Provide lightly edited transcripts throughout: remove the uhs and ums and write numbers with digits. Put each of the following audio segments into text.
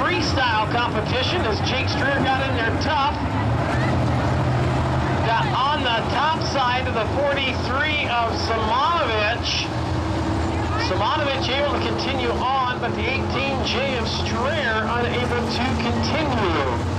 freestyle competition as Jake Streer got in there tough. Got on the top side of the 43 of Simonovic. Simonovic able to continue on, but the 18J of Streer unable to continue.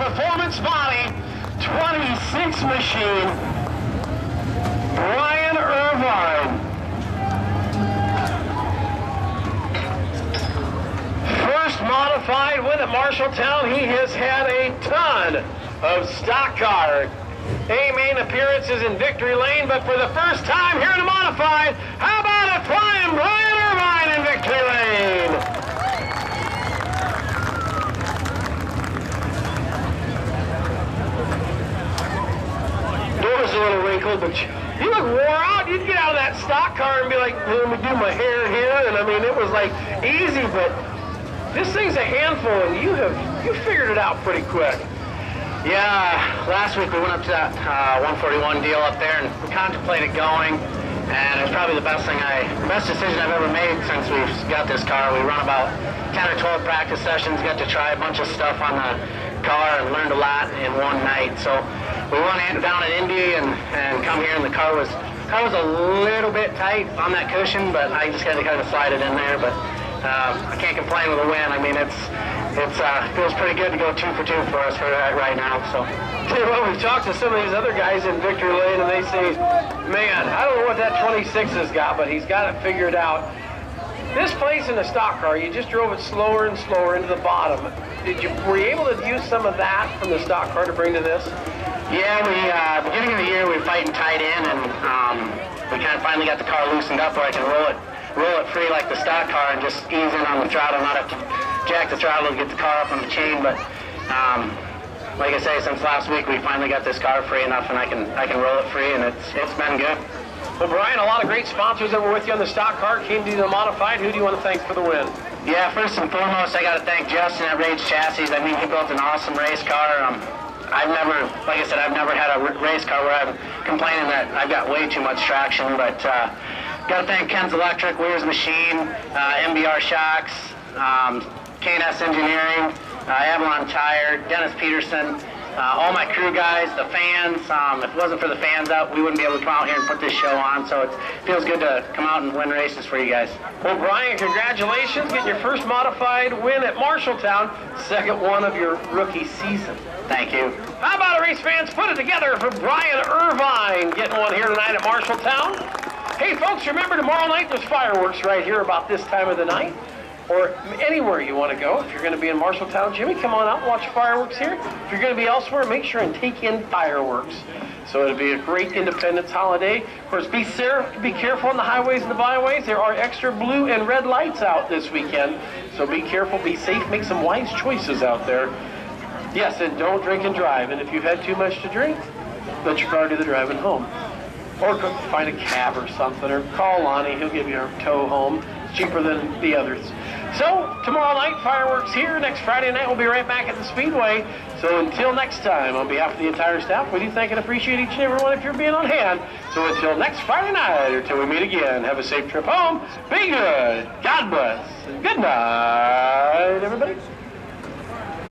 performance body, 26 machine, Brian Irvine. First modified win at Marshalltown. He has had a ton of stock car main appearances in victory lane, but for the first time here in the modified, how about a flying Brian Irvine in victory lane? Door's a little wrinkled, but you look wore out. You'd get out of that stock car and be like, let me do my hair here, and I mean, it was like easy, but this thing's a handful, and you figured it out pretty quick. Yeah, last week we went up to that 141 deal up there and we contemplated going, and it was probably the best decision I've ever made since we've got this car. We run about 10 or 12 practice sessions, got to try a bunch of stuff on the car and learned a lot in one night. So we went down at Indy and come here, and the car was a little bit tight on that cushion, but I just had to kind of slide it in there. But I can't complain with a win. I mean, it feels pretty good to go 2 for 2 for us right now. So, well, we've talked to some of these other guys in victory lane, and they say, man, I don't know what that 26 has got, but he's got it figured out. This place in the stock car, you just drove it slower and slower into the bottom. Were you able to use some of that from the stock car to bring to this? Yeah, beginning of the year we were fighting tight in, and we kind of finally got the car loosened up where I can roll it free like the stock car and just ease in on the throttle, not have to jack the throttle to get the car up on the chain. But like I say, since last week we finally got this car free enough, and I can roll it free, and it's been good. Well, Brian, a lot of great sponsors that were with you on the stock car came to the modified. Who do you want to thank for the win? Yeah, first and foremost, I got to thank Justin at Rage Chassis. I mean, he built an awesome race car. I've never had a race car where I'm complaining that I've got way too much traction, but got to thank Ken's Electric, Weir's Machine, MBR Shocks, K&S Engineering, Avalon Tire, Dennis Peterson, all my crew guys, the fans. If it wasn't for the fans out, we wouldn't be able to come out here and put this show on, so it feels good to come out and win races for you guys. Well, Brian, congratulations, getting your first modified win at Marshalltown, second one of your rookie season. Thank you. How about it, race fans? Put it together for Brian Irvine, getting one here tonight at Marshalltown. Hey, folks, remember tomorrow night there's fireworks right here about this time of the night, or anywhere you want to go. If you're going to be in Marshalltown, Jimmy, come on out and watch fireworks here. If you're going to be elsewhere, make sure and take in fireworks. So it'll be a great Independence holiday. Of course, be careful on the highways and the byways. There are extra blue and red lights out this weekend. So be careful, be safe, make some wise choices out there. Yes, and don't drink and drive. And if you've had too much to drink, let your car do the driving home. Or find a cab or something, or call Lonnie. He'll give you a tow home. It's cheaper than the others. So, tomorrow night, fireworks here. Next Friday night, we'll be right back at the Speedway. So until next time, on behalf of the entire staff, we do thank and appreciate each and every one of you for being on hand. So until next Friday night, or till we meet again, have a safe trip home. Be good. God bless. And good night, everybody.